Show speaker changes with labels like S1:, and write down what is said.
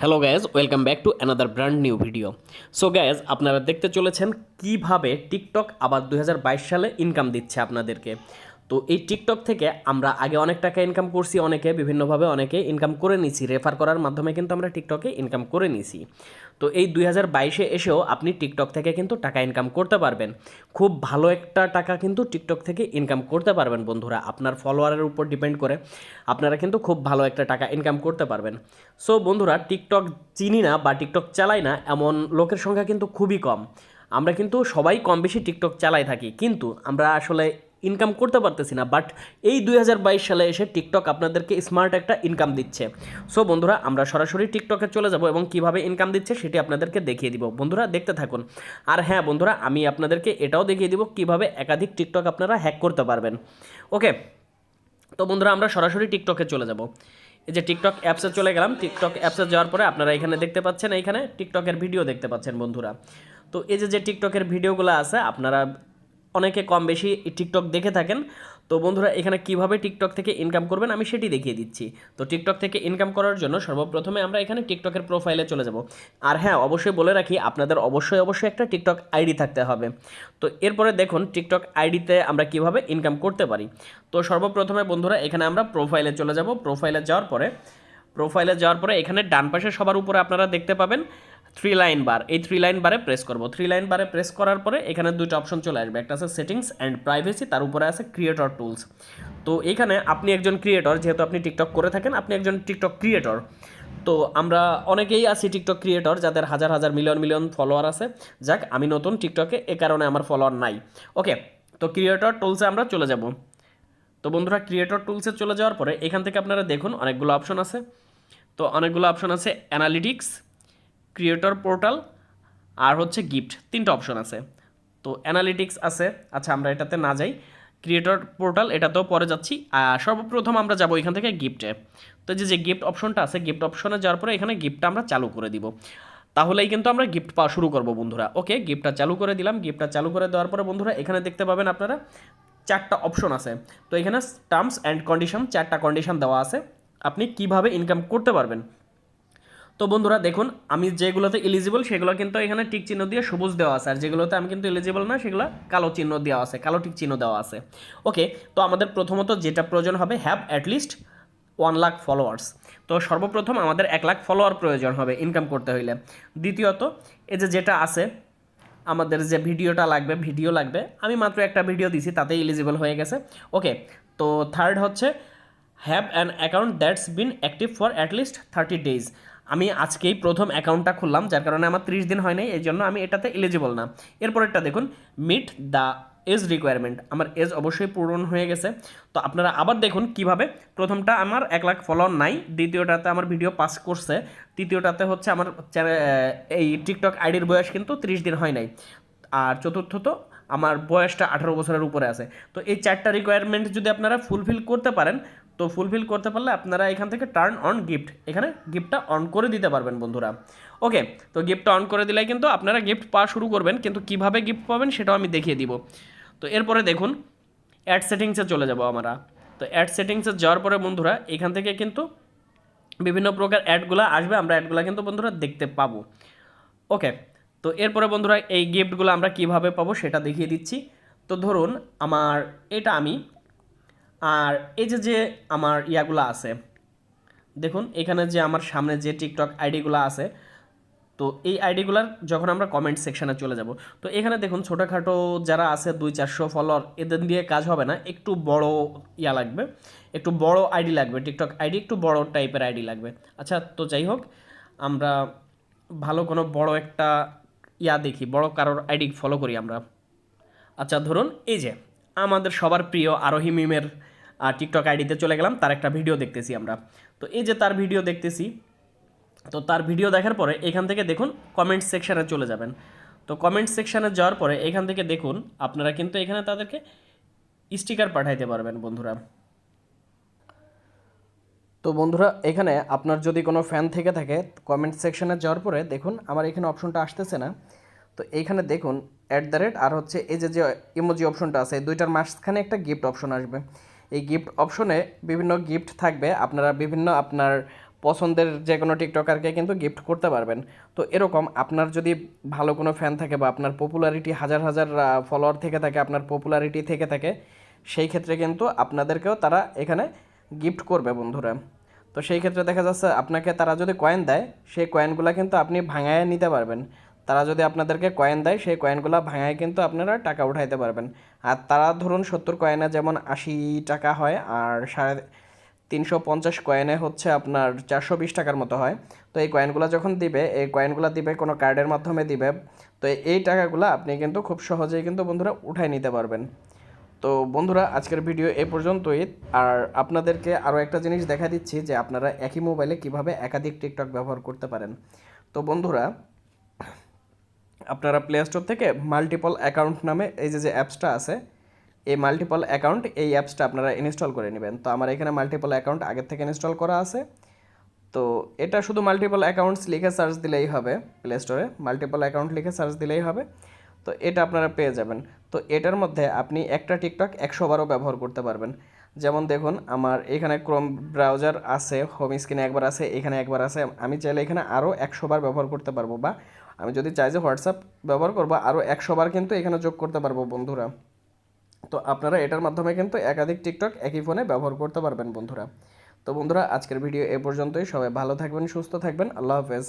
S1: Hello guys, welcome back to another brand new video. So guys, আপনারা দেখতে চলেছেন কিভাবে টিকটক আবার 2022 সালে ইনকাম দিচ্ছে আপনাদেরকে। তো এই টিকটক থেকে আমরা আগে অনেক টাকা ইনকাম করছি, অনেকে বিভিন্নভাবে অনেকে ইনকাম করে নিছি, রেফার করার মাধ্যমে কিন্তু আমরা টিকটকে ইনকাম করে নিছি। তো এই 2022-এ এসেও আপনি টিকটক থেকে কিন্তু টাকা ইনকাম করতে পারবেন। খুব ভালো একটা টাকা কিন্তু টিকটক থেকে ইনকাম করতে পারবেন বন্ধুরা। আপনার ফলোয়ারের উপর ডিপেন্ড করে আপনারা কিন্তু খুব ভালো একটা টাকা ইনকাম করতে পারবেন। সো বন্ধুরা, টিকটক চিনি না বা টিকটক চালাই না এমন লোকের সংখ্যা কিন্তু খুবই কম। আমরা কিন্তু সবাই কম বেশি টিকটক চালাই থাকি, কিন্তু আমরা আসলে ইনকাম করতে পারতেছি না। বাট এই 2022 সালে এসে টিকটক আপনাদেরকে স্মার্ট একটা ইনকাম দিচ্ছে। সো বন্ধুরা, আমরা সরাসরি টিকটকে চলে যাব এবং কিভাবে ইনকাম দিচ্ছে সেটি আপনাদেরকে দেখিয়ে দিব। বন্ধুরা দেখতে থাকুন। আর হ্যাঁ বন্ধুরা, আমি আপনাদেরকে এটাও দেখিয়ে দিব কিভাবে একাধিক টিকটক আপনারা হ্যাক করতে পারবেন। ওকে, তো বন্ধুরা আমরা সরাসরি টিকটকে চলে যাব। এই যে টিকটক অ্যাপসে চলে গেলাম। টিকটক অ্যাপসে যাওয়ার পরে আপনারা এখানে দেখতে পাচ্ছেন, এইখানে টিকটকের ভিডিও দেখতে পাচ্ছেন বন্ধুরা। তো এই যে টিকটকের ভিডিওগুলো আছে, আপনারা অনেকে কম বেশি টিকটক দেখে থাকেন। তো বন্ধুরা, এখানে কিভাবে টিকটক থেকে ইনকাম করবেন আমি সেটি দেখিয়ে দিচ্ছি। তো টিকটক থেকে ইনকাম করার জন্য সর্বপ্রথমে আমরা এখানে টিকটকের প্রোফাইলে চলে যাব। আর হ্যাঁ, অবশ্যই বলে রাখি, আপনাদের অবশ্যই একটা টিকটক আইডি থাকতে হবে। তো এরপরে দেখুন টিকটক আইডিতে আমরা কিভাবে ইনকাম করতে পারি। তো সর্বপ্রথমে বন্ধুরা এখানে আমরা প্রোফাইলে চলে যাব। প্রোফাইলে যাওয়ার পরে এখানে ডান পাশে সবার উপরে আপনারা দেখতে পাবেন থ্রি লাইন বার। এই থ্রি লাইন বারে প্রেস করব। থ্রি লাইন বারে প্রেস করার পরে এখানে দুটো অপশন চলে আসবে, একটা আছে সেটিংস অ্যান্ড প্রাইভেসি, তার উপরে আছে ক্রিয়েটর টুলস। তো এখানে আপনি একজন ক্রিয়েটর, যেহেতু আপনি টিকটক করে থাকেন, আপনি একজন টিকটক ক্রিয়েটর। তো আমরা অনেকেই আছি টিকটক ক্রিয়েটর যাদের হাজার হাজার মিলিয়ন ফলোয়ার আছে। যাক, আমি নতুন টিকটকে, এ কারণে আমার ফলোয়ার নাই। ওকে, তো ক্রিয়েটর টুলসে আমরা চলে যাব। তো বন্ধুরা, ক্রিয়েটর টুলসে চলে যাওয়ার পরে এখান থেকে আপনারা দেখুন অনেকগুলো অপশন আছে। তো অনেকগুলো অপশন আছে, অ্যানালিটিক্স, ক্রিয়েটর পোর্টাল আর হচ্ছে গিফট, তিনটা অপশন আছে। তো অ্যানালিটিক্স আছে, আচ্ছা আমরা এটাতে না যাই। ক্রিয়েটর পোর্টাল এটাতেও পরে যাচ্ছি। সর্বপ্রথম আমরা যাব এখান থেকে গিফটে। তো যে গিফট অপশনটা আছে, গিফট অপশনে যাওয়ার পরে এখানে গিফটটা আমরা চালু করে দিব। তাহলেই কিন্তু আমরা গিফট পাওয়া শুরু করব বন্ধুরা। ওকে, গিফটটা চালু করে দিলাম। গিফটটা চালু করে দেওয়ার পরে বন্ধুরা এখানে দেখতে পাবেন আপনারা চারটা অপশন আছে। তো এখানে টার্মস অ্যান্ড কন্ডিশন, চারটা কন্ডিশন দেওয়া আছে আপনি কিভাবে ইনকাম করতে পারবেন। তো বন্ধুরা দেখুন, আমি যেগুলোতে এলিজিবল সেগুলো কিন্তু এখানে টিক চিহ্ন দিয়ে সবুজ দেওয়া আছে, আর যেগুলোতে আমি কিন্তু এলিজিবল না সেগুলো কালো চিহ্ন দেওয়া আছে, কালো টিক চিহ্ন দেওয়া আছে। ওকে, তো আমাদের প্রথমত যেটা প্রয়োজন হবে, হ্যাভ অ্যাটলিস্ট 1 লাখ ফলোয়ার্স। তো সর্বপ্রথম আমাদের 1 লাখ ফলোয়ার প্রয়োজন হবে ইনকাম করতে হইলে। দ্বিতীয়ত এই যেটা আছে, আমাদের যে ভিডিও লাগবে, আমি মাত্র একটা ভিডিও দিছি, তাতেই এলিজিবল হয়ে গেছে। ওকে, তো থার্ড হচ্ছে have an account that's bin active for at least 30 days. আমি আজকেই প্রথম অ্যাকাউন্টটা খুললাম, যার কারণে আমার 30 দিন হয় নাই, এই জন্য আমি এটাতে এলিজিবল না। এরপরেরটা দেখুন, মিট দ্য এজ রিকোয়ারমেন্ট, আমার এজ অবশ্যই পূরণ হয়ে গেছে। তো আপনারা আবার দেখুন কিভাবে, প্রথমটা আমার 1 লাখ ফলোয়ার নাই, দ্বিতীয়টাতে আমার ভিডিও পাস করছে, তৃতীয়টাতে হচ্ছে আমার এই টিকটক আইডির বয়স কিন্তু 30 দিন হয় নাই, আর চতুর্থত আমার বয়সটা 18 বছরের উপরে আছে। তো এই চারটা রিকোয়ারমেন্ট যদি আপনারা ফুলফিল করতে পারেন, তো ফুলফিল করতে পারলে আপনারা এখান থেকে টার্ন অন গিফট, এখানে গিফটটা অন করে দিতে পারবেন বন্ধুরা। ওকে, তো গিফটটা অন করে দিলে কিন্তু আপনারা গিফট পাওয়া শুরু করবেন, কিন্তু কিভাবে গিফট পাবেন সেটাও আমি দেখিয়ে দিব। তো এরপরে দেখুন অ্যাড সেটিংসে চলে যাব আমরা। তো অ্যাড সেটিংসে যাওয়ার পরে বন্ধুরা এখান থেকে কিন্তু বিভিন্ন প্রকার অ্যাডগুলো আসবে, আমরা অ্যাডগুলো কিন্তু বন্ধুরা দেখতে পাবো। ওকে, তো এরপরে বন্ধুরা এই গিফটগুলো আমরা কিভাবে পাবো সেটা দেখিয়ে দিচ্ছি। তো ধরুন আমার এটা আমি, আর এই যে আমার ইয়াগুলো আছে, দেখুন এখানে যে আমার সামনে যে টিকটক আইডিগুলো আছে, তো এই আইডিগুলার যখন আমরা কমেন্ট সেকশানে চলে যাব, তো এখানে দেখুন ছোটোখাটো যারা আছে 200-400 ফলোয়ার, এদের দিয়ে কাজ হবে না, একটু বড় ইয়া লাগবে, একটু বড় আইডি লাগবে, টিকটক আইডি একটু বড় টাইপের আইডি লাগবে। আচ্ছা, তো যাই হোক, আমরা ভালো কোনো বড় একটা ইয়া দেখি, বড় কারোর আইডি ফলো করি আমরা। আচ্ছা ধরুন এই যে আমাদের সবার প্রিয় আরোহী মিমের টিকটক আইডিতে চলে গেলাম, তার একটা ভিডিও দেখতেছি আমরা। তো এই যে তার ভিডিও দেখতেছি, তো তার ভিডিও দেখার পরে এখান থেকে দেখুন কমেন্ট সেকশানে চলে যাবেন। তো কমেন্ট সেকশানে যাওয়ার পরে এখান থেকে দেখুন আপনারা কিন্তু এখানে তাদেরকে স্টিকার পাঠাইতে পারবেন বন্ধুরা। তো বন্ধুরা এখানে আপনার যদি কোনো ফ্যান থেকে থাকে, কমেন্ট সেকশানে যাওয়ার পরে দেখুন আমার এখানে অপশনটা আসতেছে না। তো এইখানে দেখুন @ আর হচ্ছে এই যে ইমোজি অপশনটা আছে, দুইটার মাঝখানে একটা গিফট অপশন আসবে। এই গিফট অপশনে বিভিন্ন গিফট থাকবে, আপনারা বিভিন্ন আপনার পছন্দের যে কোনো টিকটকারকে কিন্তু গিফট করতে পারবেন। তো এরকম আপনার যদি ভালো কোনো ফ্যান থাকে বা আপনার পপুলারিটি হাজার হাজার ফলোয়ার থেকে থাকে, আপনার পপুলারিটি থেকে থাকে, সেই ক্ষেত্রে কিন্তু আপনাদেরকেও তারা এখানে গিফট করবে বন্ধুরা। তো সেই ক্ষেত্রে দেখা যাচ্ছে আপনাকে তারা যদি কয়েন দেয়, সেই কয়েনগুলো কিন্তু আপনি ভাঙায় নিতে পারবেন। তারা যদি আপনাদেরকে কয়েন দেয়, সেই কয়েনগুলো ভাঙায় কিন্তু আপনারা টাকা উঠাইতে পারবেন। আর তারা ধরুন 70 কয়েনে যেমন 80 টাকা হয়, আর 350 কয়েনে হচ্ছে আপনার 420 টাকার মতো হয়। তো এই কয়েনগুলো যখন দিবে, এই কয়েনগুলো দিবে কোনো কার্ডের মাধ্যমে দিবে। তো এই টাকাগুলো আপনি কিন্তু খুব সহজেই কিন্তু বন্ধুরা উঠাই নিতে পারবেন। তো বন্ধুরা আজকের ভিডিও এই পর্যন্তই। আর আপনাদেরকে আরও একটা জিনিস দেখা দিচ্ছি যে আপনারা একই মোবাইলে কিভাবে একাধিক টিকটক ব্যবহার করতে পারেন। তো বন্ধুরা আপনারা প্লে স্টোর থেকে মাল্টিপল অ্যাকাউন্ট নামে এই যে অ্যাপসটা আছে, এই মাল্টিপল অ্যাকাউন্ট এই অ্যাপসটা আপনারা ইনস্টল করে নেবেন। তো আমার এখানে মাল্টিপল অ্যাকাউন্ট আগের থেকে ইনস্টল করা আছে। তো এটা শুধু মাল্টিপল অ্যাকাউন্টস লিখে সার্চ দিলেই হবে, প্লে স্টোরে মাল্টিপল অ্যাকাউন্ট লিখে সার্চ দিলেই হবে। তো এটা আপনারা পেয়ে যাবেন। তো এটার মধ্যে আপনি একটা টিকটক 100 বারও ব্যবহার করতে পারবেন। যেমন দেখুন আমার এখানে ক্রোম ব্রাউজার আছে, হোম স্ক্রিনে একবার আছে, এখানে একবার আছে। আমি চাইলে এখানে আরও 100 বার ব্যবহার করতে পারবো, বা আমি যদি চাই যে হোয়াটসঅ্যাপ ব্যবহার করবো আরও 100 বার কিন্তু এখানে যোগ করতে পারবো বন্ধুরা। তো আপনারা এটার মাধ্যমে কিন্তু একাধিক টিকটক একই ফোনে ব্যবহার করতে পারবেন বন্ধুরা। তো বন্ধুরা আজকের ভিডিও এ পর্যন্তই। সবাই ভালো থাকবেন, সুস্থ থাকবেন। আল্লাহ হাফেজ।